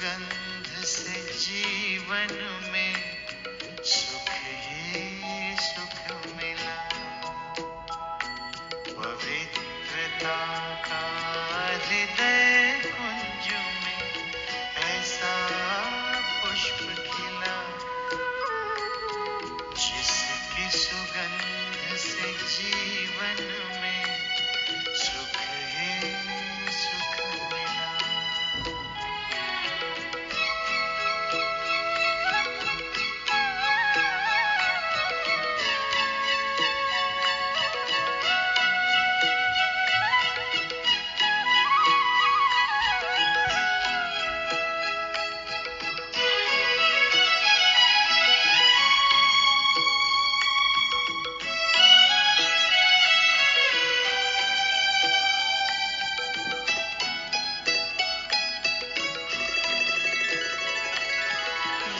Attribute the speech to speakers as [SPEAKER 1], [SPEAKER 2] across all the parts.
[SPEAKER 1] सुगंध से जीवन में सुख ही सुख मिला। पवित्रता का हृदय कुंज में ऐसा पुष्प खिला, जिसकी सुगंध से जीवन में सुख ही सुख मिला।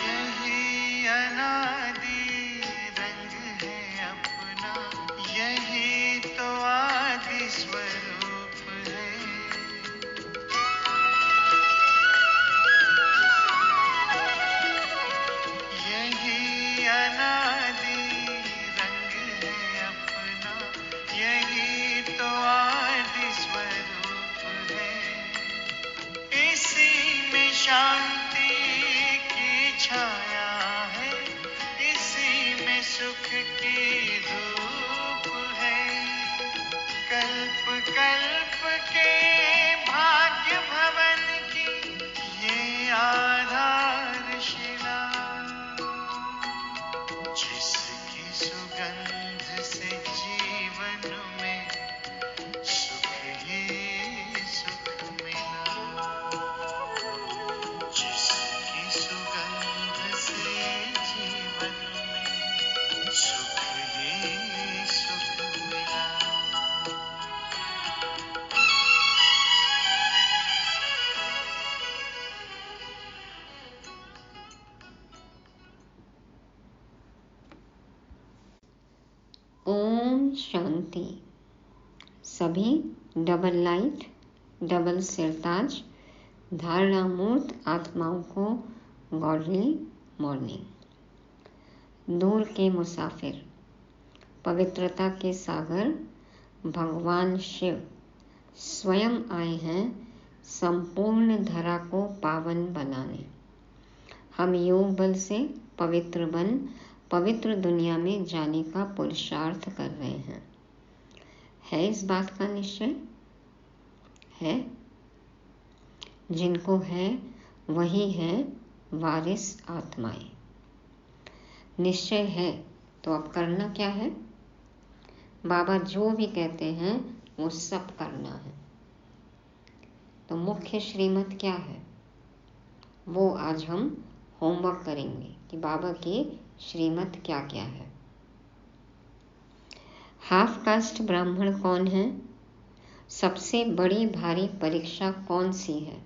[SPEAKER 1] यही अनादि रंग है अपना, यही तो आदि स्वरूप है। यही अनादि रंग है अपना, यही तो आदि स्वरूप है। इसी में शांति की छाया है, इसी में सुख की धूप है। कल्प कल्प के भाग्य भवन की ये आधारशिला, जिसकी सुगंध से जीवन में सुख ही सुख मिला। जिसकी सुगंध से जीवन में सुख ही सुख मिला।
[SPEAKER 2] ओम शांति। सभी डबल लाइट, डबल सिरताज, धारणा मूर्त आत्माओं को गॉडली मॉर्निंग। दूर के मुसाफिर, पवित्रता के सागर भगवान शिव स्वयं आए हैं संपूर्ण धरा को पावन बनाने। हम योग बल से पवित्र बन पवित्र दुनिया में जाने का पुरुषार्थ कर रहे हैं। है इस बात का निश्चय? है? जिनको है वही है वारिस आत्माएं। निश्चय है तो अब करना क्या है? बाबा जो भी कहते हैं वो सब करना है। तो मुख्य श्रीमत क्या है, वो आज हम होमवर्क करेंगे कि बाबा की श्रीमत क्या क्या है। हाफ कास्ट ब्राह्मण कौन है? सबसे बड़ी भारी परीक्षा कौन सी है?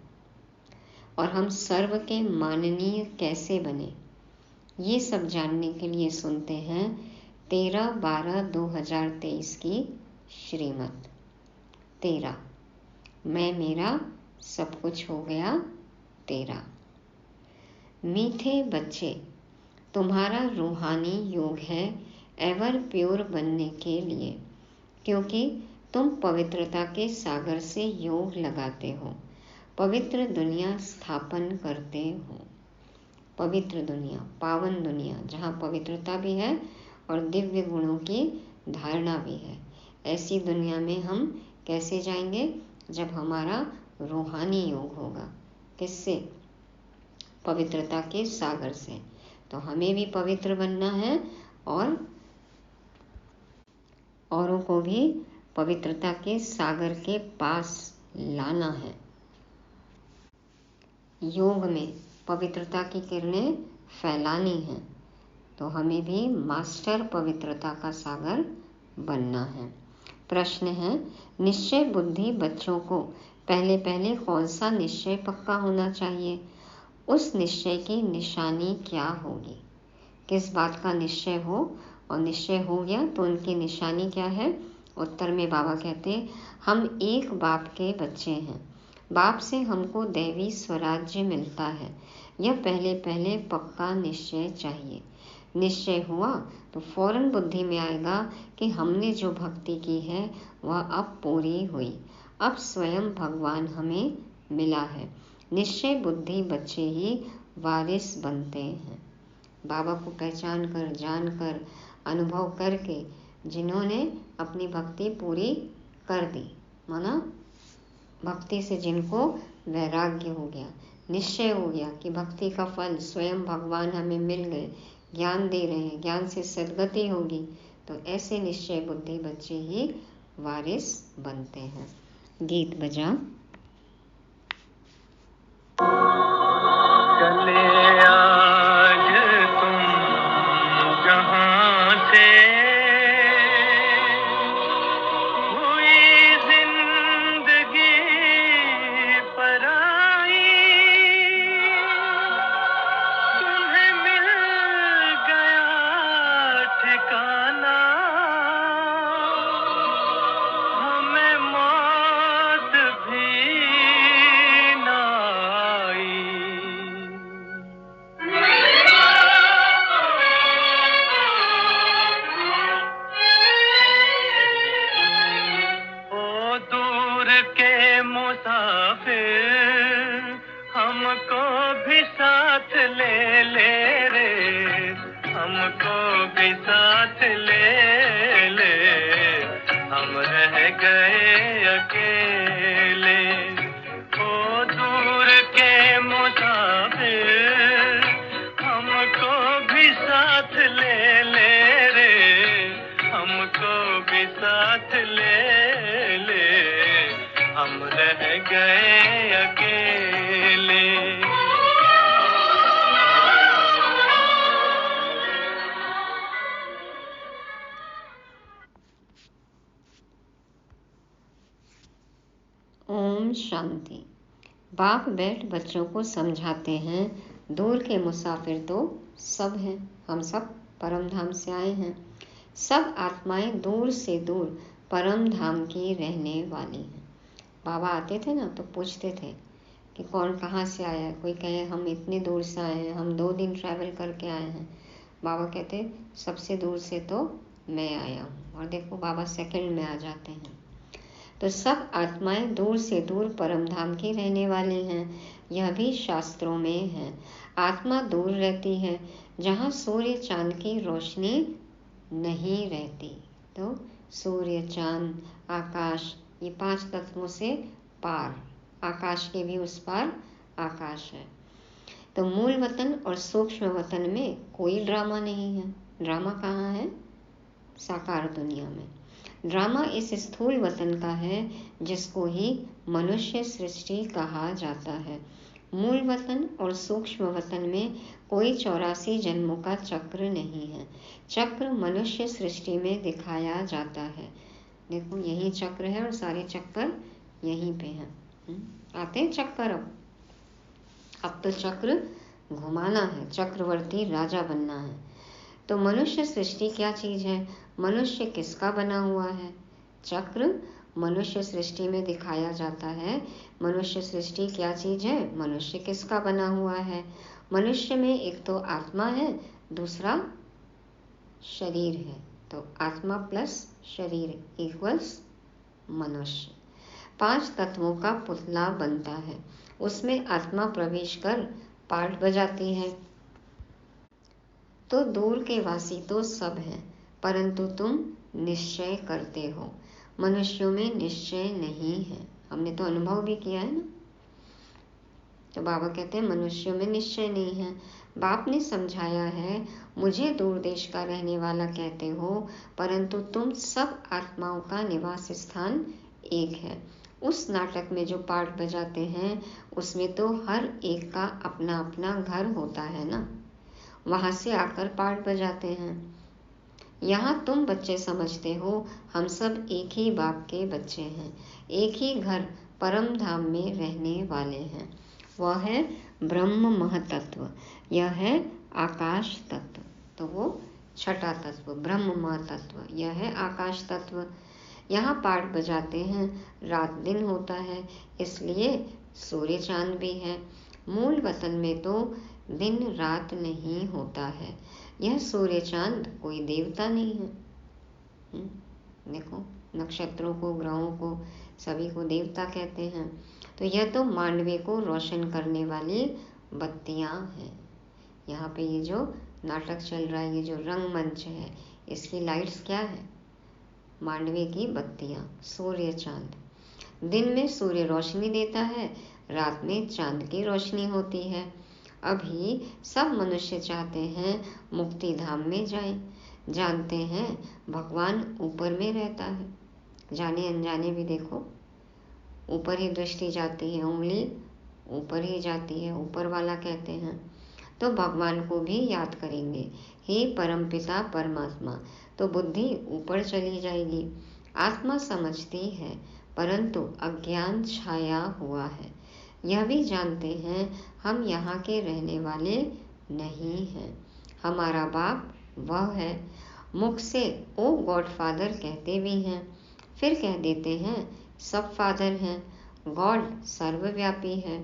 [SPEAKER 2] और हम सर्व के माननीय कैसे बने? ये सब जानने के लिए सुनते हैं 13/12/2023 की श्रीमत। 13, मैं मेरा सब कुछ हो गया तेरा। मीठे बच्चे, तुम्हारा रूहानी योग है एवर प्योर बनने के लिए, क्योंकि तुम पवित्रता के सागर से योग लगाते हो, पवित्र दुनिया स्थापन करते हो। पवित्र दुनिया, पावन दुनिया, जहाँ पवित्रता भी है और दिव्य गुणों की धारणा भी है। ऐसी दुनिया में हम कैसे जाएंगे? जब हमारा रूहानी योग होगा। किससे? पवित्रता के सागर से। तो हमें भी पवित्र बनना है और औरों को भी पवित्रता के सागर के पास लाना है। योग में पवित्रता की किरणें फैलानी हैं, तो हमें भी मास्टर पवित्रता का सागर बनना है। प्रश्न है, निश्चय बुद्धि बच्चों को पहले पहले कौन सा निश्चय पक्का होना चाहिए? उस निश्चय की निशानी क्या होगी? किस बात का निश्चय हो और निश्चय हो गया तो उनकी निशानी क्या है? उत्तर में बाबा कहते हैं, हम एक बाप के बच्चे हैं, बाप से हमको दैवी स्वराज्य मिलता है। यह पहले पहले पक्का निश्चय चाहिए। निश्चय हुआ तो फौरन बुद्धि में आएगा कि हमने जो भक्ति की है वह अब पूरी हुई, अब स्वयं भगवान हमें मिला है। निश्चय बुद्धि बच्चे ही वारिस बनते हैं। बाबा को पहचान कर, जान कर, अनुभव करके जिन्होंने अपनी भक्ति पूरी कर दी, माना भक्ति से जिनको वैराग्य हो गया, निश्चय हो गया कि भक्ति का फल स्वयं भगवान हमें मिल गए, ज्ञान दे रहे हैं, ज्ञान से सद्गति होगी, तो ऐसे निश्चय बुद्धि बच्चे ही वारिस बनते हैं। गीत बजा।
[SPEAKER 1] चले आज तुम जहां से, हुई जिंदगी पराई, तुम्हें मिल गया ठिकाना, हमें मौत भी ना आई। ओ दूर के मुसाफिर, हमको भी साथ ले ले रे, हमको भी साथ ले ले, हम रह गए अकेले। ओ दूर के मुसाफिर, हमको भी साथ ले ले रे, हमको भी साथ ले ले, हम रह गए अकेले।
[SPEAKER 2] ओम शांति। बाप बैठ बच्चों को समझाते हैं, दूर के मुसाफिर तो सब हैं, हम सब परम धाम से आए हैं। सब आत्माएं दूर से दूर परम धाम की रहने वाली हैं। बाबा आते थे ना तो पूछते थे कि कौन कहाँ से आया है। कोई कहे हम इतने दूर से आए हैं, हम 2 दिन ट्रैवल करके आए हैं। बाबा कहते सबसे दूर से तो मैं आया हूँ, और देखो बाबा सेकंड में आ जाते हैं। तो सब आत्माएं दूर से दूर परम धाम की रहने वाली हैं, यह भी शास्त्रों में है। आत्मा दूर रहती है जहाँ सूर्य चांद की रोशनी नहीं रहती। तो सूर्य, चांद, आकाश, ये 5 तत्वों से पार, आकाश के भी उस पार आकाश है। तो मूल वतन और सूक्ष्म वतन में कोई ड्रामा नहीं है। ड्रामा कहाँ है? साकार दुनिया में। ड्रामा इस स्थूल वतन का है जिसको ही मनुष्य सृष्टि कहा जाता है। मूल वतन और सूक्ष्म वतन में कोई 84 जन्मों का चक्र नहीं है। चक्र मनुष्य सृष्टि में दिखाया जाता है। देखो यही चक्र है और सारे चक्कर यहीं पे हैं। आते हैं चक्कर। अब तो चक्र घुमाना है, चक्रवर्ती राजा बनना है। तो मनुष्य सृष्टि क्या चीज है? मनुष्य किसका बना हुआ है? चक्र मनुष्य सृष्टि में दिखाया जाता है। मनुष्य सृष्टि क्या चीज है? मनुष्य किसका बना हुआ है? मनुष्य में एक तो आत्मा है, दूसरा शरीर है। तो आत्मा प्लस शरीर इक्वल्स मनुष्य। 5 तत्वों का पुतला बनता है, उसमें आत्मा प्रवेश कर पाठ बजाती है। तो दूर के वासी तो सब हैं, परंतु तुम निश्चय करते हो। मनुष्यों में निश्चय नहीं है। हमने तो अनुभव भी किया है ना। तो बाबा कहते हैं मनुष्यों में निश्चय नहीं है। बाप ने समझाया है, मुझे दूर देश का रहने वाला कहते हो, परंतु तुम सब आत्माओं का निवास स्थान एक है। उस नाटक में जो पाठ बजाते हैं उसमें तो हर एक का अपना अपना घर होता है ना, वहां से आकर पाठ बजाते हैं। यहाँ तुम बच्चे समझते हो हम सब एक ही बाप के बच्चे हैं, एक ही घर परम धाम में रहने वाले हैं। वह है ब्रह्म महतत्व, यह है आकाश तत्व। तो वो छठा तत्व ब्रह्म महतत्व, यह है आकाश तत्व। यहाँ पाठ बजाते हैं, रात दिन होता है, इसलिए सूर्य चांद भी है। मूल वतन में तो दिन रात नहीं होता है। यह सूर्य चांद कोई देवता नहीं है। देखो, नक्षत्रों को, ग्रहों को, सभी को देवता कहते हैं। तो यह तो मांडवे को रोशन करने वाली बत्तियां हैं। यहाँ पे ये जो नाटक चल रहा है, ये जो रंगमंच है, इसकी लाइट्स क्या है? मांडवे की बत्तियां, सूर्य चांद। दिन में सूर्य रोशनी देता है, रात में चांद की रोशनी होती है। अभी सब मनुष्य चाहते हैं मुक्ति धाम में जाएं, जानते हैं भगवान ऊपर में रहता है। जाने अनजाने भी देखो, ऊपर ही दृष्टि जाती है, उंगली ऊपर ही जाती है, ऊपर वाला कहते हैं। तो भगवान को भी याद करेंगे, हे परमपिता परमात्मा, तो बुद्धि ऊपर चली जाएगी। आत्मा समझती है, परंतु अज्ञान छाया हुआ है। यह भी जानते हैं हम यहाँ के रहने वाले नहीं हैं, हमारा बाप वह है। मुख से ओ गॉड फादर कहते भी हैं, फिर कह देते हैं सब फादर हैं। गॉड सर्वव्यापी है।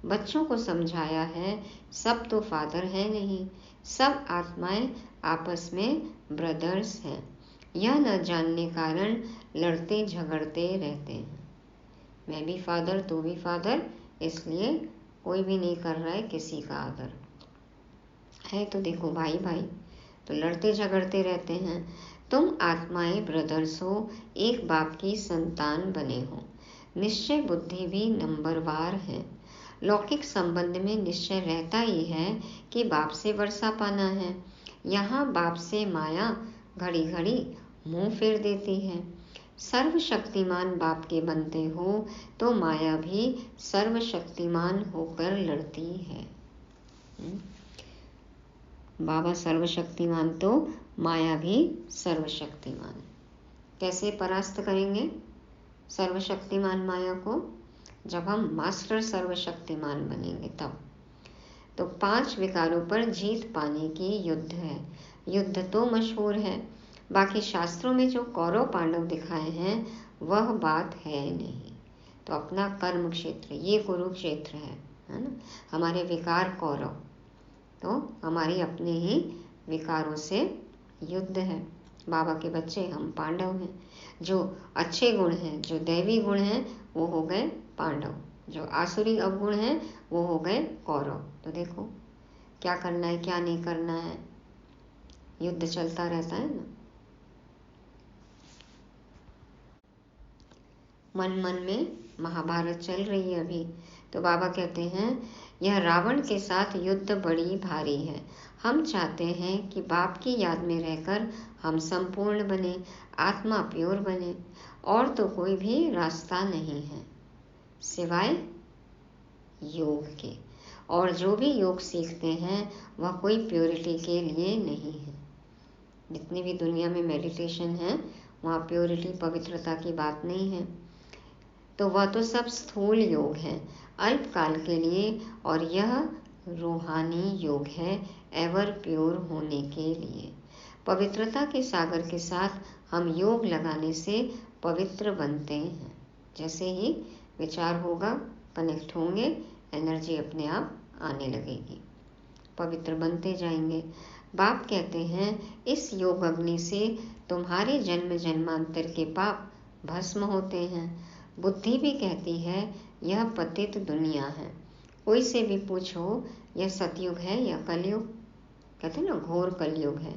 [SPEAKER 2] बच्चों को समझाया है सब तो फादर है नहीं, सब आत्माएं आपस में ब्रदर्स हैं। यह न जानने कारण लड़ते झगड़ते रहते हैं। मैं भी फादर, तू भी फादर, इसलिए कोई भी नहीं कर रहा है किसी का आदर है। तो देखो भाई भाई, तो लड़ते झगड़ते रहते हैं। तुम आत्माएं ब्रदर्स हो, एक बाप की संतान बने हो। निश्चय बुद्धि भी नंबरवार है। लौकिक संबंध में निश्चय रहता ही है कि बाप से वर्षा पाना है। यहाँ बाप से माया घड़ी घड़ी मुंह फेर देती है। सर्वशक्तिमान बाप के बनते हो तो माया भी सर्वशक्तिमान होकर लड़ती है। बाबा सर्वशक्तिमान तो माया भी सर्वशक्तिमान। कैसे परास्त करेंगे सर्वशक्तिमान माया को? जब हम मास्टर सर्वशक्तिमान बनेंगे तब। तो 5 विकारों पर जीत पाने की युद्ध है। युद्ध तो मशहूर है, बाकी शास्त्रों में जो कौरव पांडव दिखाए हैं वह बात है नहीं। तो अपना कर्म क्षेत्र, ये कुरुक्षेत्र है ना। हमारे विकार कौरव, तो हमारी अपने ही विकारों से युद्ध है। बाबा के बच्चे हम पांडव हैं। जो अच्छे गुण हैं, जो दैवी गुण हैं, वो हो गए पांडव। जो आसुरी अवगुण हैं वो हो गए कौरव। तो देखो क्या करना है, क्या नहीं करना है, युद्ध चलता रहता है ना। मन मन में महाभारत चल रही है अभी। तो बाबा कहते हैं यह रावण के साथ युद्ध बड़ी भारी है। हम चाहते हैं कि बाप की याद में रहकर हम संपूर्ण बने, आत्मा प्योर बने, और तो कोई भी रास्ता नहीं है सिवाय योग के। और जो भी योग सीखते हैं वह कोई प्योरिटी के लिए नहीं है। जितनी भी दुनिया में मेडिटेशन है वहाँ प्योरिटी, पवित्रता की बात नहीं है। तो वह तो सब स्थूल योग है, अल्पकाल के लिए, और यह रूहानी योग है, एवर प्योर होने के लिए। पवित्रता के सागर के साथ हम योग लगाने से पवित्र बनते हैं। जैसे ही विचार होगा, कनेक्ट होंगे, एनर्जी अपने आप आने लगेगी, पवित्र बनते जाएंगे। बाप कहते हैं इस योग अग्नि से तुम्हारे जन्म जन्मांतर के पाप भस्म होते हैं। बुद्धि भी कहती है यह पतित दुनिया है। कोई से भी पूछो यह सतयुग है या कलयुग, कहते हैं ना घोर कलयुग है।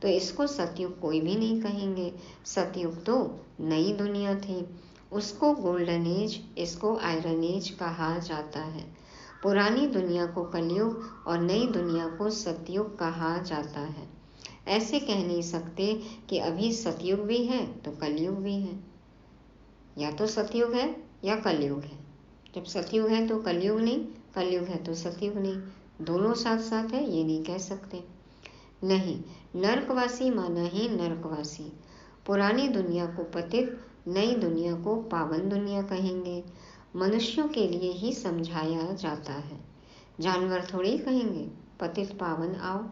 [SPEAKER 2] तो इसको सतयुग कोई भी नहीं कहेंगे। सतयुग तो नई दुनिया थी, उसको गोल्डन एज, इसको आयरन एज कहा जाता है। पुरानी दुनिया को कलयुग और नई दुनिया को सतयुग कहा जाता है। ऐसे कह नहीं सकते कि अभी सतयुग भी है तो कलयुग भी है, या तो सतयुग है या कलयुग है। जब सतयुग है तो कलयुग नहीं, कलयुग है तो सतयुग नहीं, दोनों साथ साथ है ये नहीं कह सकते। नहीं, नरकवासी माना ही नरकवासी। पुरानी दुनिया को पतित, नई दुनिया को पावन दुनिया कहेंगे। मनुष्यों के लिए ही समझाया जाता है, जानवर थोड़ी कहेंगे पतित पावन आओ।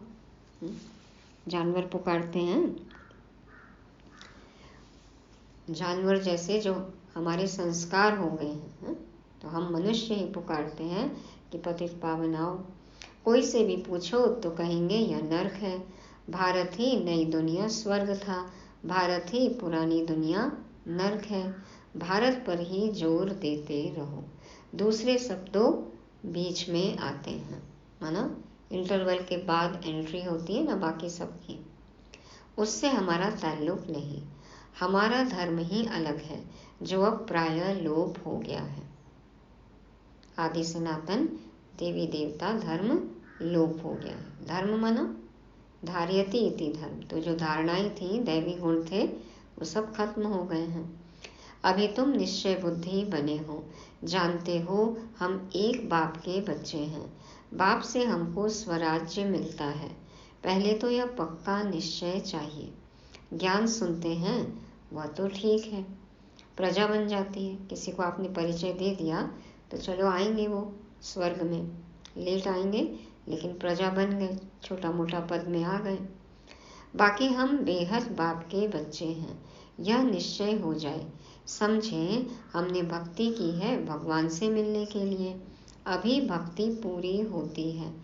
[SPEAKER 2] जानवर पुकारते हैं, जानवर जैसे जो हमारे संस्कार हो गए हैं, तो हम मनुष्य ही पुकारते हैं कि पतित पावन आओ। कोई से भी पूछो तो कहेंगे यह नर्क है। भारत ही नई दुनिया स्वर्ग था, भारत ही पुरानी दुनिया नर्क है। भारत पर ही जोर देते रहो। दूसरे शब्दों बीच में आते हैं, माना इंटरवल के बाद एंट्री होती है ना बाकी सबकी, उससे हमारा ताल्लुक नहीं। हमारा धर्म ही अलग है जो अब प्रायः लोप हो गया है। आदि सनातन देवी देवता धर्म लोप हो गया है। धर्म माना धार्यति इति धर्म, तो जो धारणाएं थी, दैवी गुण थे, वो सब खत्म हो गए हैं। अभी तुम निश्चय बुद्धि बने हो, जानते हो हम एक बाप के बच्चे हैं। बाप से हमको स्वराज्य मिलता है। पहले तो यह पक्का निश्चय चाहिए। ज्ञान सुनते हैं वह तो ठीक है, प्रजा बन जाती है। किसी को आपने परिचय दे दिया तो चलो आएंगे वो स्वर्ग में, लेट आएंगे लेकिन प्रजा बन गए, छोटा मोटा पद में आ गए। बाकी हम बेहद बाप के बच्चे हैं, यह निश्चय हो जाए। समझें हमने भक्ति की है भगवान से मिलने के लिए। अभी भक्ति पूरी होती है,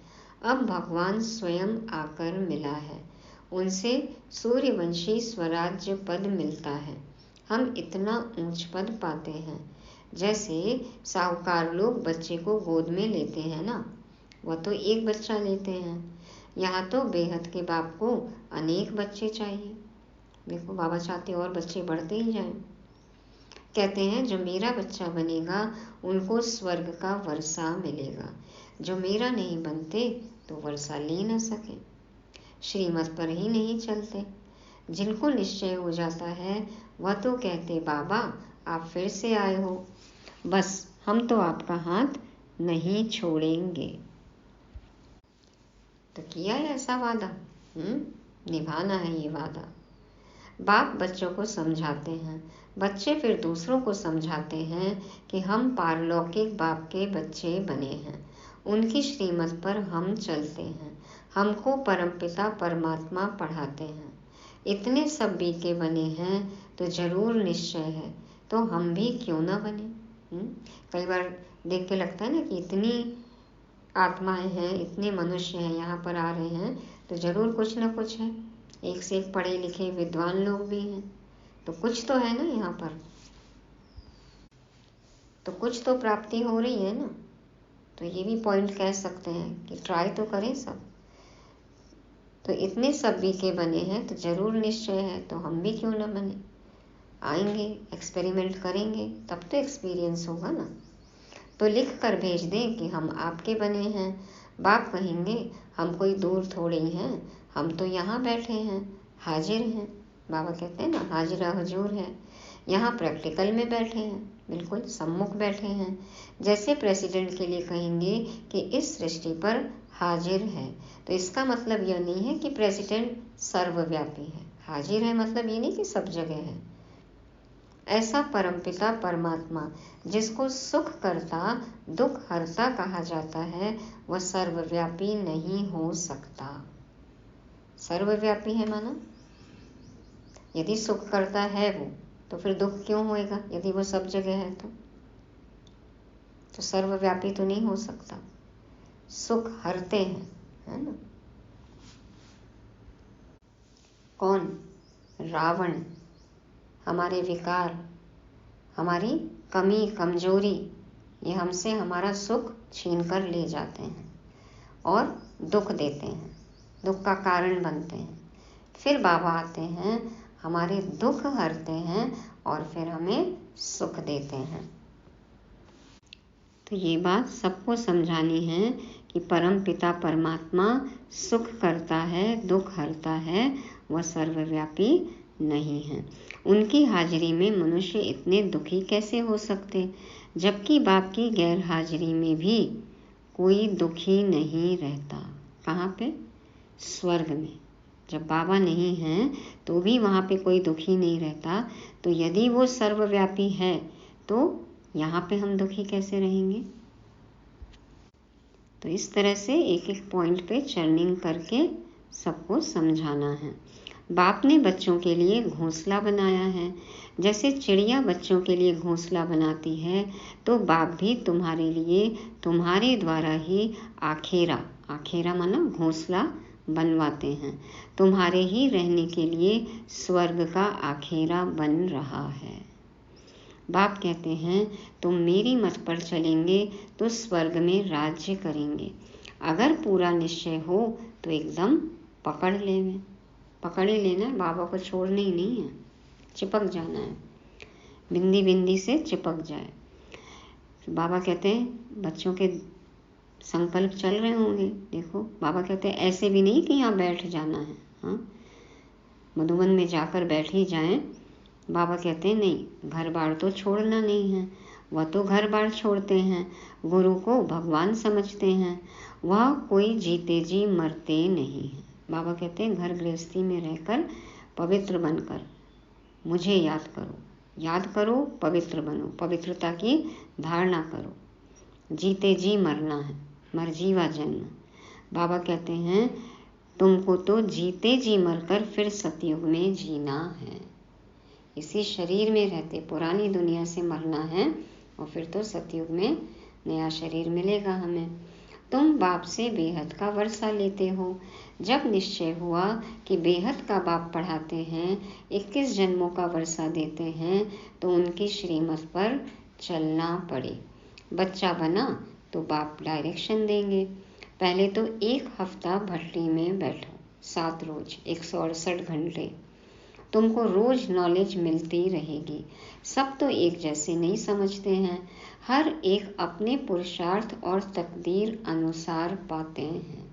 [SPEAKER 2] अब भगवान स्वयं आकर मिला है। उनसे सूर्यवंशी स्वराज्य पद मिलता है। हम इतना ऊंच पद पाते हैं। जैसे साहूकार लोग बच्चे को गोद में लेते हैं ना, वह तो एक बच्चा लेते हैं। यहाँ तो बेहद के बाप को अनेक बच्चे चाहिए। देखो बाबा चाहते और बच्चे बढ़ते ही जाएं। कहते हैं जो मेरा बच्चा बनेगा उनको स्वर्ग का वर्षा मिलेगा, जो मेरा नहीं बनते तो वर्षा ले न सके, श्रीमत पर ही नहीं चलते। जिनको निश्चय हो जाता है वह तो कहते बाबा आप फिर से आए हो, बस हम तो आपका हाथ नहीं छोड़ेंगे। तो किया है ऐसा वादा, निभाना है ये वादा। बाप बच्चों को समझाते हैं, बच्चे फिर दूसरों को समझाते हैं कि हम पारलौकिक बाप के बच्चे बने हैं, उनकी श्रीमत पर हम चलते हैं। हमको परमपिता परमात्मा पढ़ाते हैं। इतने सब बी के बने हैं तो जरूर निश्चय है, तो हम भी क्यों ना बने। कई बार देख के लगता है ना कि इतनी आत्माएं हैं, इतने मनुष्य हैं, यहाँ पर आ रहे हैं तो जरूर कुछ ना कुछ है। एक से एक पढ़े लिखे विद्वान लोग भी हैं, तो कुछ तो है ना यहाँ पर, तो कुछ तो प्राप्ति हो रही है ना। तो ये भी पॉइंट कह सकते हैं कि ट्राई तो करें सब। तो इतने सब भी के बने हैं तो जरूर निश्चय है, तो हम भी क्यों ना बने। आएंगे, एक्सपेरिमेंट करेंगे, तब तो एक्सपीरियंस होगा ना। तो लिख कर भेज दें कि हम आपके बने हैं। बाप कहेंगे हम कोई दूर थोड़े ही हैं, हम तो यहाँ बैठे हैं, हाजिर हैं। बाबा कहते हैं ना हाजिरा हुजूर है। यहाँ प्रैक्टिकल में बैठे हैं, बिल्कुल सम्मुख बैठे हैं। जैसे प्रेसिडेंट के लिए कहेंगे कि इस सृष्टि पर हाजिर है, तो इसका मतलब यह नहीं है कि प्रेसिडेंट सर्वव्यापी है। हाजिर है मतलब ये नहीं कि सब जगह है। ऐसा परमपिता परमात्मा जिसको सुख करता दुख हरता कहा जाता है, वह सर्वव्यापी नहीं हो सकता। सर्वव्यापी है माना यदि सुख करता है वो, तो फिर दुख क्यों होएगा यदि वो सब जगह है तो सर्वव्यापी तो नहीं हो सकता। सुख हरते हैं, है ना। कौन? रावण। हमारे विकार, हमारी कमी कमजोरी, ये हमसे हमारा सुख छीन कर ले जाते हैं और दुख देते हैं, दुख का कारण बनते हैं। फिर बाबा आते हैं, हमारे दुख हरते हैं और फिर हमें सुख देते हैं। तो ये बात सबको समझानी है कि परम पिता परमात्मा सुख करता है, दुख हरता है, वह सर्वव्यापी नहीं है। उनकी हाजिरी में मनुष्य इतने दुखी कैसे हो सकते, जबकि बाप की गैर हाजिरी में भी कोई दुखी नहीं रहता। कहाँ पे? स्वर्ग में। जब बाबा नहीं हैं तो भी वहाँ पे कोई दुखी नहीं रहता। तो यदि वो सर्वव्यापी है तो यहाँ पे हम दुखी कैसे रहेंगे। तो इस तरह से एक एक पॉइंट पे चर्निंग करके सबको समझाना है। बाप ने बच्चों के लिए घोंसला बनाया है। जैसे चिड़िया बच्चों के लिए घोंसला बनाती है, तो बाप भी तुम्हारे लिए तुम्हारे द्वारा ही आखेरा माना घोंसला बनवाते हैं। तुम्हारे ही रहने के लिए स्वर्ग का आखेरा बन रहा है। बाप कहते हैं तुम मेरी मत पर चलेंगे तो स्वर्ग में राज्य करेंगे। अगर पूरा निश्चय हो तो एकदम पकड़ ही लेना है। बाबा को छोड़ना ही नहीं है, चिपक जाना है, बिंदी बिंदी से चिपक जाए। बाबा कहते हैं बच्चों के संकल्प चल रहे होंगे। देखो बाबा कहते हैं ऐसे भी नहीं कि यहाँ बैठ जाना है, हाँ मधुबन में जाकर बैठ ही जाएं। बाबा कहते हैं नहीं, घर बार तो छोड़ना नहीं है। वह तो घर बार छोड़ते हैं, गुरु को भगवान समझते हैं। वह कोई जीते जी मरते नहीं है। बाबा कहते हैं घर गृहस्थी में रहकर पवित्र बनकर मुझे याद करो, पवित्र बनो, पवित्रता की धारणा करो। जीते जी मरना है, मरजीवा जन्म। बाबा कहते हैं तुमको तो जीते जी मरकर फिर सतयुग में जीना है। इसी शरीर में रहते पुरानी दुनिया से मरना है और फिर तो सतयुग में नया शरीर मिलेगा हमें। तुम बाप से बेहद का वर्षा लेते हो। जब निश्चय हुआ कि बेहद का बाप पढ़ाते हैं, 21 जन्मों का वर्षा देते हैं, तो उनकी श्रीमत पर चलना पड़े। बच्चा बना तो बाप डायरेक्शन देंगे। पहले तो 1 हफ्ता भट्टी में बैठो, 7 रोज 168 घंटे। तुमको रोज नॉलेज मिलती रहेगी। सब तो एक जैसे नहीं समझते हैं, हर एक अपने पुरुषार्थ और तकदीर अनुसार पाते हैं।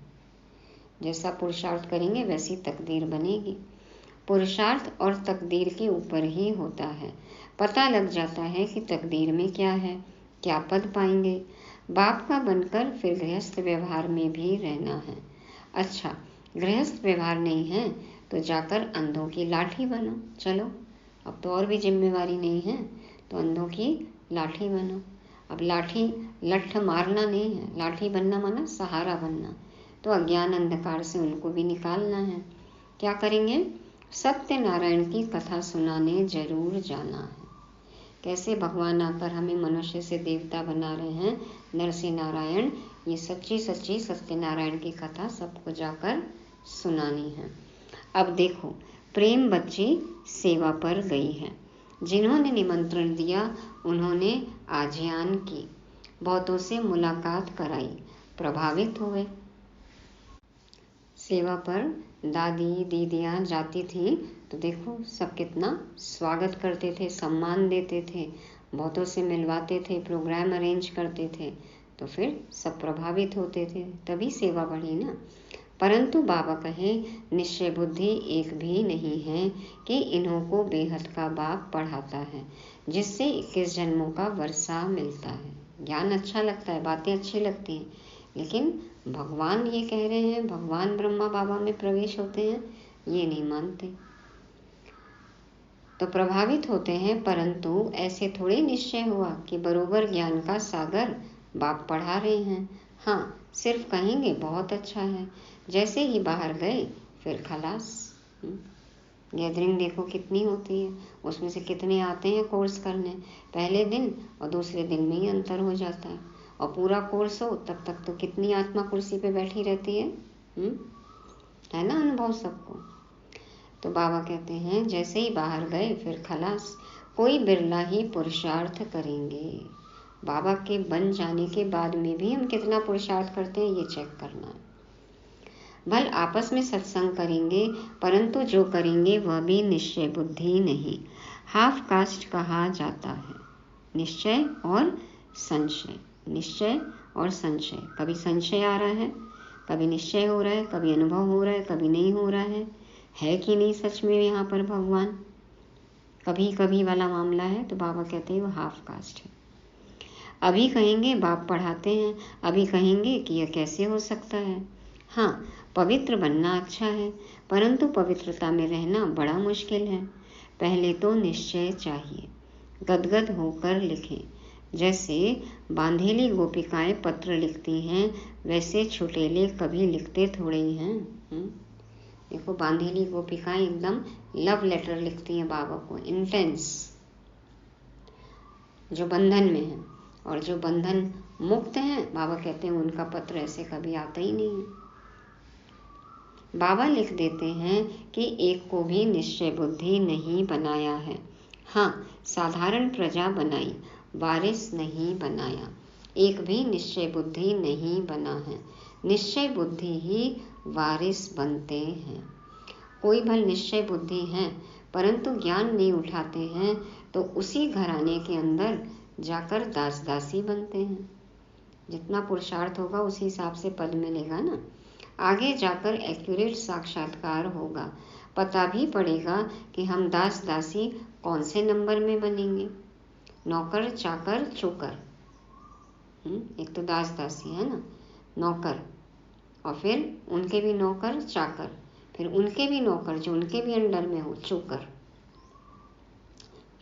[SPEAKER 2] जैसा पुरुषार्थ करेंगे वैसी तकदीर बनेगी। पुरुषार्थ और तकदीर के ऊपर ही होता है। पता लग जाता है कि तकदीर में क्या है, क्या पद पाएंगे। बाप का बनकर फिर गृहस्थ व्यवहार में भी रहना है। अच्छा, गृहस्थ व्यवहार नहीं है तो जाकर अंधों की लाठी बनो। चलो, अब तो और भी जिम्मेवारी नहीं है, तो अंधों की लाठी बनो। अब लाठी लठ मारना नहीं है, लाठी बनना माना सहारा बनना। तो अज्ञान अंधकार से उनको भी निकालना है। क्या करेंगे? सत्यनारायण की कथा सुनाने जरूर जाना है। कैसे भगवान आकर हमें मनुष्य से देवता बना रहे हैं, नरसिंह नारायण, ये सच्ची सच्ची सत्यनारायण की कथा सबको जाकर सुनानी है। अब देखो, प्रेम बच्ची सेवा पर गई है। जिन्होंने निमंत्रण दिया उन्होंने आज्ञान की, बहुतों से मुलाकात कराई, प्रभावित हुए। सेवा पर दादी दीदियाँ जाती थी तो देखो सब कितना स्वागत करते थे, सम्मान देते थे, बहुतों से मिलवाते थे, प्रोग्राम अरेंज करते थे, तो फिर सब प्रभावित होते थे, तभी सेवा बढ़ी ना। परंतु बाबा कहे निश्चय बुद्धि एक भी नहीं है कि इन्हों को बेहद का बाप पढ़ाता है, जिससे 21 जन्मों का वर्षा मिलता है। ज्ञान अच्छा लगता है, बातें अच्छी लगती हैं, लेकिन भगवान ये कह रहे हैं, भगवान ब्रह्मा बाबा में प्रवेश होते हैं, ये नहीं मानते, तो प्रभावित होते हैं। परंतु ऐसे थोड़े निश्चय हुआ कि बरोबर ज्ञान का सागर बाप पढ़ा रहे हैं। हाँ, सिर्फ कहेंगे बहुत अच्छा है, जैसे ही बाहर गए फिर खलास। गैदरिंग देखो कितनी होती है, उसमें से कितने आते हैं कोर्स करने, पहले दिन और दूसरे दिन में ही अंतर हो जाता है। और पूरा कोर्स हो तब तक तो कितनी आत्मा कुर्सी पे बैठी रहती है ना, अनुभव सबको। तो बाबा कहते हैं जैसे ही बाहर गए फिर खलास, कोई बिरला ही पुरुषार्थ करेंगे। बाबा के बन जाने के बाद में भी हम कितना पुरुषार्थ करते हैं ये चेक करना है। भल आपस में सत्संग करेंगे, परंतु जो करेंगे वह भी निश्चय बुद्धि नहीं, हाफ कास्ट कहा जाता है। निश्चय और संशय, निश्चय और संशय, कभी संशय आ रहा है, कभी निश्चय हो रहा है, कभी अनुभव हो रहा है, कभी नहीं हो रहा है कि नहीं सच में यहाँ पर भगवान, कभी कभी वाला मामला है। तो बाबा कहते हैं वो हाफ कास्ट है। अभी कहेंगे बाप पढ़ाते हैं, अभी कहेंगे कि यह कैसे हो सकता है। हाँ, पवित्र बनना अच्छा है, परंतु पवित्रता में रहना बड़ा मुश्किल है। पहले तो निश्चय चाहिए, गदगद होकर लिखें। जैसे बांधेली गोपिकाएं पत्र लिखती हैं, वैसे छुटेले कभी लिखते थोड़े ही हैं। देखो बांधेली गोपिकाएं एकदम लव लेटर लिखती हैं बाबा को, इंटेंस, जो बंधन में है। और जो बंधन मुक्त हैं, बाबा कहते हैं उनका पत्र ऐसे कभी आता ही नहीं है। बाबा लिख देते हैं कि एक को भी निश्चय बुद्धि नहीं बनाया है, हाँ साधारण प्रजा बनाई, वारिस नहीं बनाया। एक भी निश्चय बुद्धि नहीं बना है, निश्चय बुद्धि ही वारिस बनते हैं। कोई भल निश्चय बुद्धि हैं परंतु ज्ञान नहीं उठाते हैं, तो उसी घराने के अंदर जाकर दास दासी बनते हैं। जितना पुरुषार्थ होगा उसी हिसाब से पद मिलेगा ना। आगे जाकर एक्यूरेट साक्षात्कार होगा, पता भी पड़ेगा कि हम दास दासी कौन से नंबर में बनेंगे। नौकर चाकर चोकर, एक तो दास दासी है ना, नौकर, और फिर उनके भी नौकर चाकर, फिर उनके भी नौकर जो उनके भी अंडर में हो, चोकर।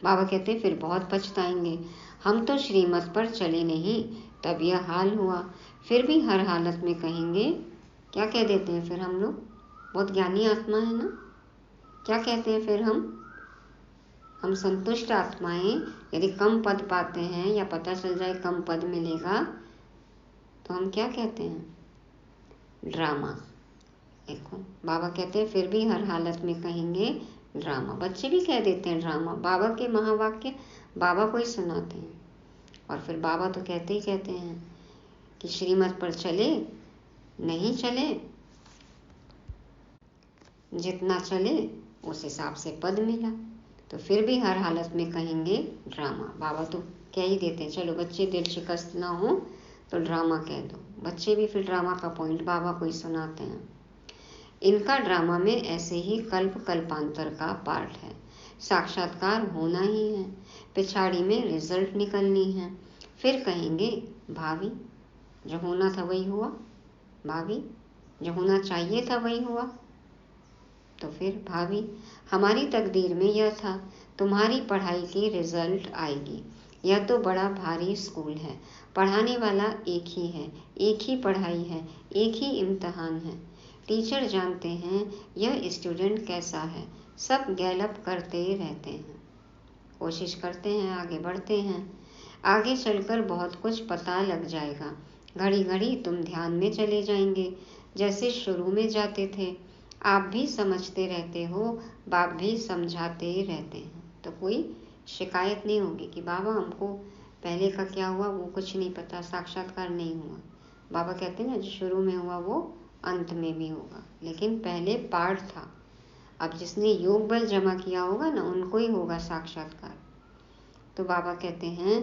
[SPEAKER 2] बाबा कहते फिर बहुत पछताएंगे, हम तो श्रीमत पर चले नहीं तब यह हाल हुआ। फिर भी हर हालत में कहेंगे, क्या कह देते हैं फिर हम लोग, बहुत ज्ञानी आत्मा है ना, क्या कहते हैं फिर हम संतुष्ट आत्माएं यदि कम पद पाते हैं या पता चल जाए कम पद मिलेगा तो हम क्या कहते हैं, ड्रामा। देखो बाबा कहते हैं फिर भी हर हालत में कहेंगे ड्रामा। बच्चे भी कह देते हैं ड्रामा, बाबा के महावाक्य बाबा को ही सुनाते हैं। और फिर बाबा तो कहते ही कहते हैं कि श्रीमत पर चले नहीं चले, जितना चले उस हिसाब से पद मिला, तो फिर भी हर हालत में कहेंगे ड्रामा। बाबा तो कह ही देते हैं, चलो बच्चे दिल शिकस्त ना हो तो ड्रामा कह दो। बच्चे भी फिर ड्रामा का पॉइंट बाबा को ही सुनाते हैं। इनका ड्रामा में ऐसे ही कल्प कल्पांतर का पार्ट है, साक्षात्कार होना ही है, पिछाड़ी में रिजल्ट निकलनी है। फिर कहेंगे भावी, जो होना था वही हुआ, भावी जो होना चाहिए था वही हुआ, तो फिर भावी हमारी तकदीर में यह था, तुम्हारी पढ़ाई की रिजल्ट आएगी। यह तो बड़ा भारी स्कूल है, पढ़ाने वाला एक ही है, एक ही पढ़ाई है, एक ही इम्तहान है। टीचर जानते हैं यह स्टूडेंट कैसा है, सब गैलअप करते रहते हैं, कोशिश करते हैं, आगे बढ़ते हैं। आगे चलकर बहुत कुछ पता लग जाएगा। घड़ी घड़ी तुम ध्यान में चले जाएंगे, जैसे शुरू में जाते थे। आप भी समझते रहते हो, बाप भी समझाते रहते हैं, तो कोई शिकायत नहीं होगी कि बाबा हमको पहले का क्या हुआ वो कुछ नहीं पता, साक्षात्कार नहीं हुआ। बाबा कहते हैं ना, जो शुरू में हुआ वो अंत में भी होगा, लेकिन पहले पार्ट था। अब जिसने योग बल जमा किया होगा ना, उनको ही होगा साक्षात्कार। तो बाबा कहते हैं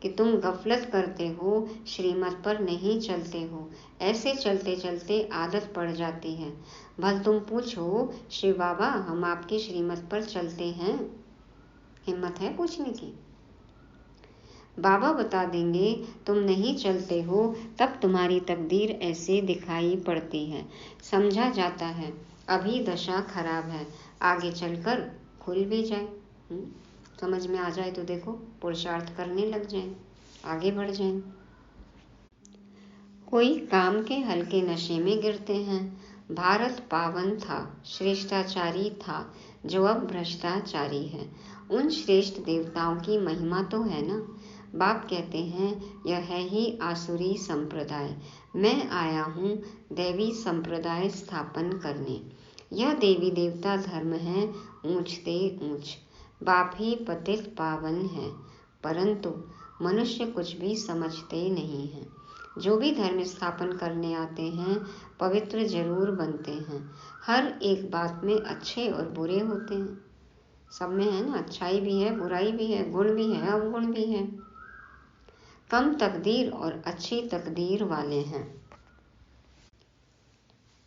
[SPEAKER 2] कि तुम गफलत करते हो, श्रीमत पर नहीं चलते हो, ऐसे चलते चलते आदत पड़ जाती है। भल तुम पूछो, श्री बाबा हम आपकी श्रीमत पर चलते हैं, हिम्मत है पूछने की? बाबा बता देंगे तुम नहीं चलते हो, तब तुम्हारी तकदीर ऐसे दिखाई पड़ती है। समझा जाता है अभी दशा खराब है, आगे चलकर खुल भी जाए। समझ में आ जाए तो देखो पुरुषार्थ करने लग जाए, आगे बढ़ जाए। कोई काम के हल्के नशे में गिरते हैं। भारत पावन था, श्रेष्ठाचारी था, जो अब भ्रष्टाचारी है। उन श्रेष्ठ देवताओं की महिमा तो है ना। बाप कहते हैं यह है ही आसुरी संप्रदाय, मैं आया हूँ देवी संप्रदाय स्थापन करने। यह देवी देवता धर्म है ऊंचते ऊंच, बाप ही पतित पावन है, परंतु मनुष्य कुछ भी समझते नहीं हैं। जो भी धर्म स्थापन करने आते हैं पवित्र जरूर बनते हैं। हर एक बात में अच्छे और बुरे होते हैं, सब में है ना, अच्छाई भी है, बुराई भी है, गुण भी है, अवगुण भी है। कम तकदीर और अच्छी तकदीर वाले हैं।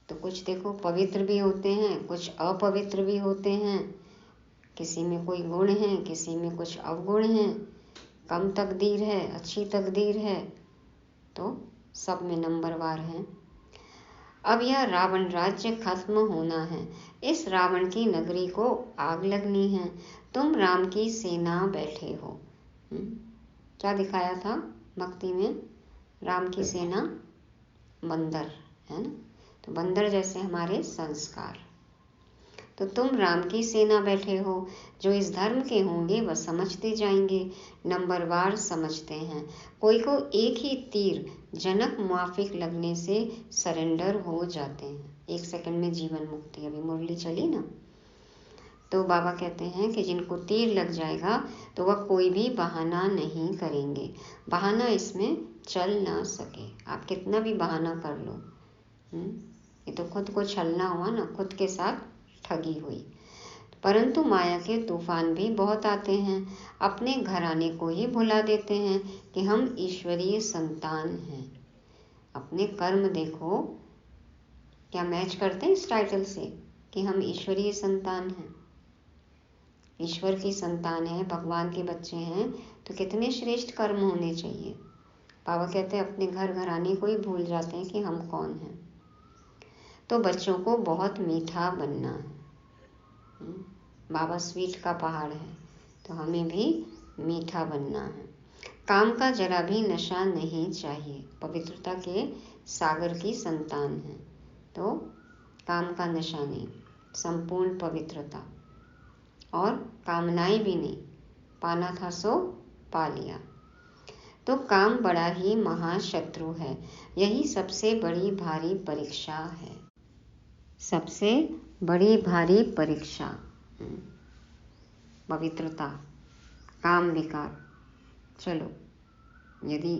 [SPEAKER 2] तो कुछ देखो पवित्र भी होते हैं, कुछ अपवित्र भी होते हैं, किसी में कोई गुण है, किसी में कुछ अवगुण है, कम तकदीर है, अच्छी तकदीर है, तो सब में नंबरवार हैं। अब यह रावण राज्य खत्म होना है, इस रावण की नगरी को आग लगनी है। तुम राम की सेना बैठे हो। क्या दिखाया था भक्ति में, राम की सेना बंदर है ना, तो बंदर जैसे हमारे संस्कार, तो तुम राम की सेना बैठे हो। जो इस धर्म के होंगे वह समझते जाएंगे, नंबरवार समझते हैं। कोई को एक ही तीर जनक मुआफिक लगने से सरेंडर हो जाते हैं। 1 सेकंड में जीवन मुक्ति। अभी मुरली चली ना, तो बाबा कहते हैं कि जिनको तीर लग जाएगा तो वह कोई भी बहाना नहीं करेंगे, बहाना इसमें चल ना सके। आप कितना भी बहाना कर लो, ये तो खुद को छलना हुआ ना, खुद के साथ ठगी हुई। परंतु माया के तूफान भी बहुत आते हैं, अपने घराने को ही भुला देते हैं कि हम ईश्वरीय संतान हैं। अपने कर्म देखो, क्या मैच करते हैं इस टाइटल से कि हम ईश्वरीय संतान हैं, ईश्वर की संतान है, भगवान के बच्चे हैं, तो कितने श्रेष्ठ कर्म होने चाहिए। बाबा कहते हैं अपने घर घराने को ही भूल जाते हैं कि हम कौन हैं। तो बच्चों को बहुत मीठा बनना है। बाबा स्वीट का पहाड़ है, तो हमें भी मीठा बनना है। काम का जरा भी नशा नहीं चाहिए। पवित्रता के सागर की संतान है, तो काम का नशा नहीं, संपूर्ण पवित्रता, और कामनाएं भी नहीं। पाना था सो पा लिया। तो काम बड़ा ही महाशत्रु है, यही सबसे बड़ी भारी परीक्षा है। सबसे बड़ी भारी परीक्षा पवित्रता, काम विकार। चलो, यदि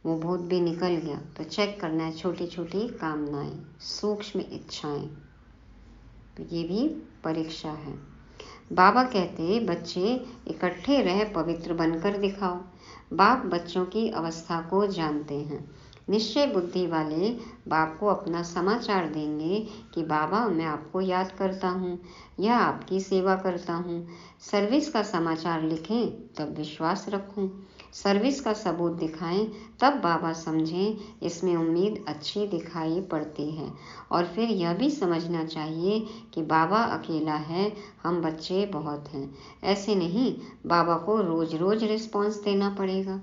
[SPEAKER 2] वो भूत भी निकल गया तो चेक करना है, छोटी छोटी कामनाएं, सूक्ष्म इच्छाएं, तो ये भी परीक्षा है। बाबा कहते बच्चे इकट्ठे रह पवित्र बनकर दिखाओ। बाप बच्चों की अवस्था को जानते हैं। निश्चय बुद्धि वाले बाप को अपना समाचार देंगे कि बाबा मैं आपको याद करता हूँ या आपकी सेवा करता हूँ। सर्विस का समाचार लिखें तब विश्वास रखूँ, सर्विस का सबूत दिखाएं तब बाबा समझें इसमें उम्मीद अच्छी दिखाई पड़ती है। और फिर यह भी समझना चाहिए कि बाबा अकेला है, हम बच्चे बहुत हैं। ऐसे नहीं बाबा को रोज रोज रिस्पॉन्स देना पड़ेगा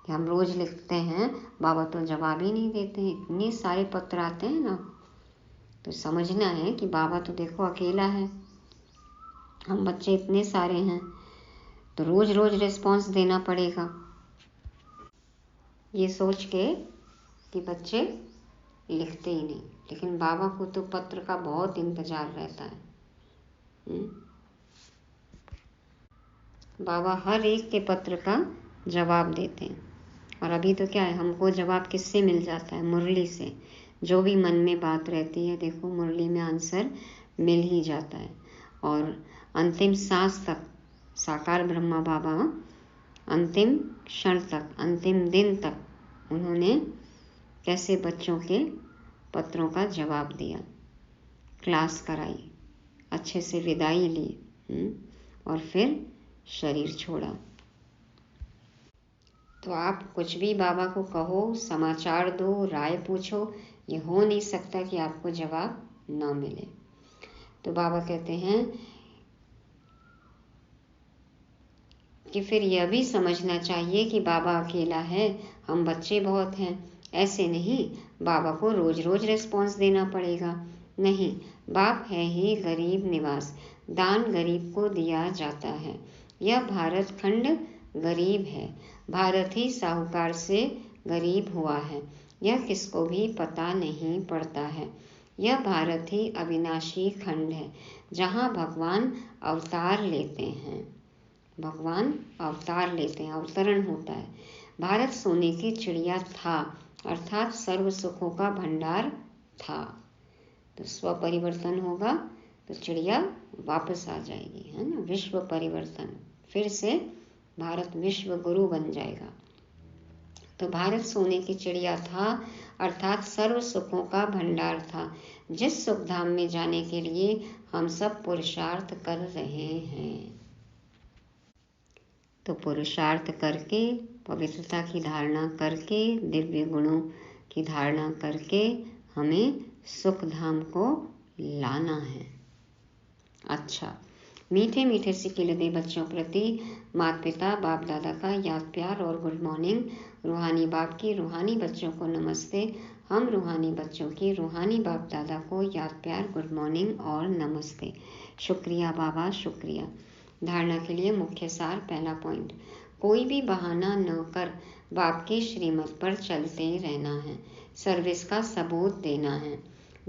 [SPEAKER 2] कि हम रोज लिखते हैं, बाबा तो जवाब ही नहीं देते हैं, इतने सारे पत्र आते हैं ना। तो समझना है कि बाबा तो देखो अकेला है, हम बच्चे इतने सारे हैं, तो रोज रोज रिस्पॉन्स देना पड़ेगा। ये सोच के कि बच्चे लिखते ही नहीं, लेकिन बाबा को तो पत्र का बहुत इंतजार रहता है। बाबा हर एक के पत्र का जवाब देते हैं। और अभी तो क्या है, हमको जवाब किससे मिल जाता है? मुरली से। जो भी मन में बात रहती है, देखो मुरली में आंसर मिल ही जाता है। और अंतिम सांस तक साकार ब्रह्मा बाबा, अंतिम क्षण तक, अंतिम दिन तक उन्होंने कैसे बच्चों के पत्रों का जवाब दिया, क्लास कराई, अच्छे से विदाई ली, और फिर शरीर छोड़ा। तो आप कुछ भी बाबा को कहो, समाचार दो, राय पूछो, ये हो नहीं सकता कि आपको जवाब ना मिले। तो बाबा कहते हैं कि फिर यह भी समझना चाहिए कि बाबा अकेला है, हम बच्चे बहुत हैं। ऐसे नहीं बाबा को रोज रोज रिस्पॉन्स देना पड़ेगा। नहीं, बाप है ही गरीब निवास, दान गरीब को दिया जाता है। यह भारत खंड गरीब है, भारत ही साहूकार से गरीब हुआ है, यह किसको भी पता नहीं पड़ता है। यह भारत ही अविनाशी खंड है, जहाँ भगवान अवतार लेते हैं। भगवान अवतार लेते हैं, अवतरण होता है। भारत सोने की चिड़िया था, अर्थात सर्व सुखों का भंडार था। तो स्व परिवर्तन होगा तो चिड़िया वापस आ जाएगी, है ना। विश्व परिवर्तन, फिर से भारत विश्व गुरु बन जाएगा। तो भारत सोने की चिड़िया था, अर्थात सर्व सुखों का भंडार था, जिस सुख धाम में जाने के लिए हम सब पुरुषार्थ कर रहे हैं। तो पुरुषार्थ करके, पवित्रता की धारणा करके, दिव्य गुणों की धारणा करके हमें सुख धाम को लाना है। अच्छा, मीठे मीठे से खिलते बच्चों प्रति माता पिता बाप दादा का याद प्यार और गुड मॉर्निंग। रूहानी बाप की रूहानी बच्चों को नमस्ते। हम रूहानी बच्चों की रूहानी बाप दादा को याद प्यार गुड मॉर्निंग और नमस्ते। शुक्रिया बाबा, शुक्रिया। धारणा के लिए मुख्य सार। पहला पॉइंट, कोई भी बहाना न कर बाप की श्रीमत पर चलते रहना है, सर्विस का सबूत देना है।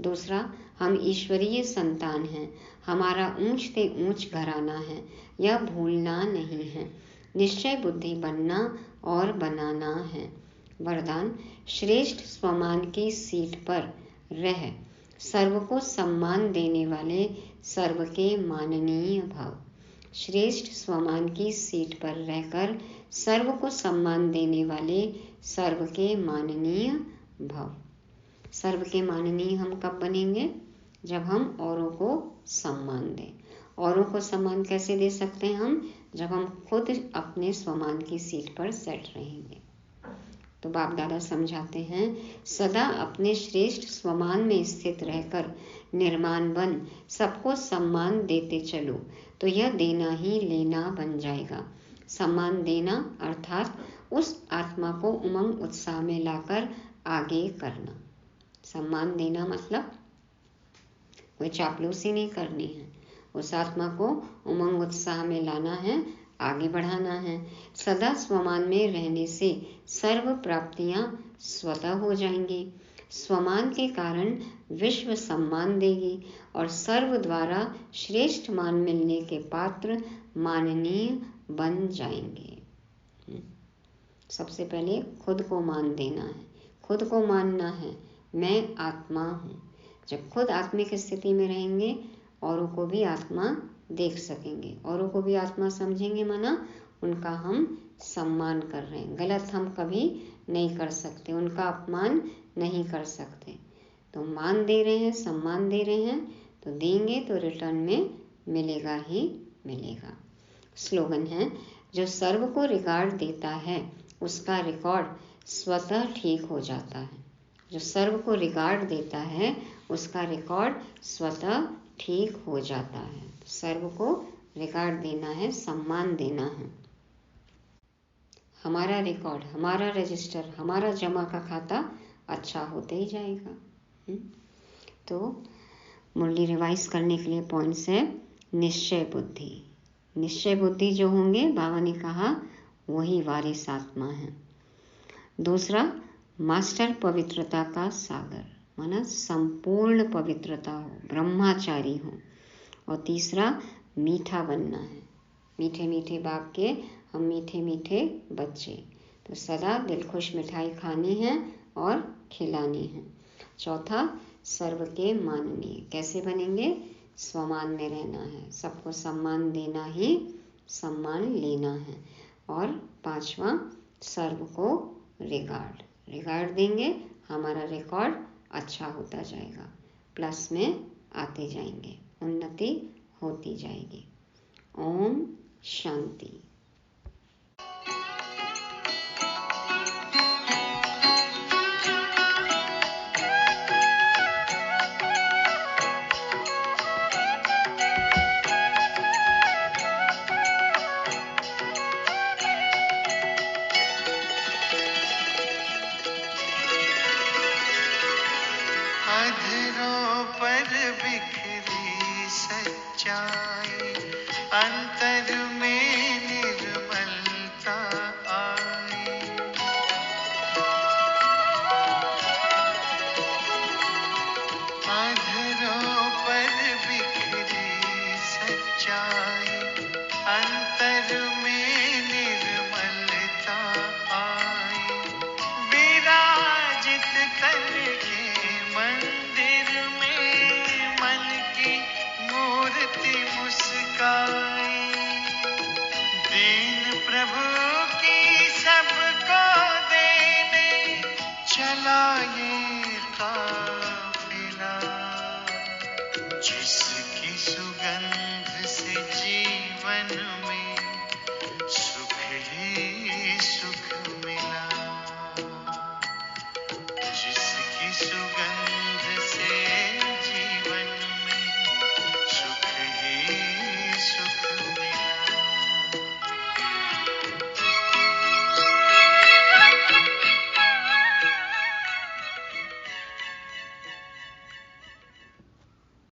[SPEAKER 2] दूसरा, हम ईश्वरीय संतान हैं, हमारा ऊंच से ऊंच घराना है, यह भूलना नहीं है। निश्चय बुद्धि बनना और बनाना है। वरदान, श्रेष्ठ स्वमान की सीट पर रह सर्व को सम्मान देने वाले सर्व के माननीय भव। श्रेष्ठ स्वमान की सीट पर रहकर सर्व को सम्मान देने वाले सर्व के माननीय भव। सर्व के माननीय हम कब बनेंगे? जब हम औरों को सम्मान दें। औरों को सम्मान कैसे दे सकते हैं हम? जब हम खुद अपने स्वमान की सीट पर सेट रहेंगे। तो बाप दादा समझाते हैं, सदा अपने श्रेष्ठ स्वमान में स्थित रहकर निर्माण बन सबको सम्मान देते चलो, तो यह देना ही लेना बन जाएगा। सम्मान देना अर्थात उस आत्मा को उमंग उत्साह में लाकर आगे करना। सम्मान देना मतलब कोई चापलूसी नहीं करनी है, उस आत्मा को उमंग उत्साह में लाना है, आगे बढ़ाना है। सदा स्वमान में रहने से सर्व प्राप्तियां स्वतः हो जाएंगी। स्वमान के कारण विश्व सम्मान देगी और सर्व द्वारा श्रेष्ठ मान मिलने के पात्र माननीय बन जाएंगे। सबसे पहले खुद को मान देना है, खुद को मानना है, मैं आत्मा हूँ। जब खुद आत्मिक स्थिति में रहेंगे, औरों को भी आत्मा देख सकेंगे, औरों को भी आत्मा समझेंगे, माना उनका हम सम्मान कर रहे हैं। गलत हम कभी नहीं कर सकते, उनका अपमान नहीं कर सकते। तो मान दे रहे हैं, सम्मान दे रहे हैं, तो देंगे तो रिटर्न में मिलेगा ही मिलेगा। स्लोगन है, जो सर्व को रिकॉर्ड देता है उसका रिकॉर्ड स्वतः ठीक हो जाता है। जो सर्व को रिकॉर्ड देता है उसका रिकॉर्ड स्वतः ठीक हो जाता है। सर्व को रिकॉर्ड देना है, सम्मान देना है। हमारा रिकॉर्ड, हमारा रजिस्टर, हमारा जमा का खाता अच्छा होते ही जाएगा। तो मुरली रिवाइज करने के लिए पॉइंट्स है, निश्चय बुद्धि। निश्चय बुद्धि जो होंगे, बाबा ने कहा वही वारिस आत्मा है। दूसरा, मास्टर पवित्रता का सागर, माना संपूर्ण पवित्रता हो, ब्रह्मचारी हो। और तीसरा, मीठा बनना है, मीठे मीठे बाप के हम मीठे मीठे बच्चे। तो सदा दिल खुश मिठाई खानी है और खिलानी है। चौथा, सर्व के माननीय। कैसे बनेंगे? स्वमान में रहना है, सबको सम्मान देना ही सम्मान लेना है। और पांचवा, सर्व को रिगार्ड देंगे, हमारा रिकॉर्ड अच्छा होता जाएगा, प्लस में आते जाएंगे, उन्नति होती जाएगी। ओम शांति।
[SPEAKER 1] अधरों पर बिखरी सच्चाई।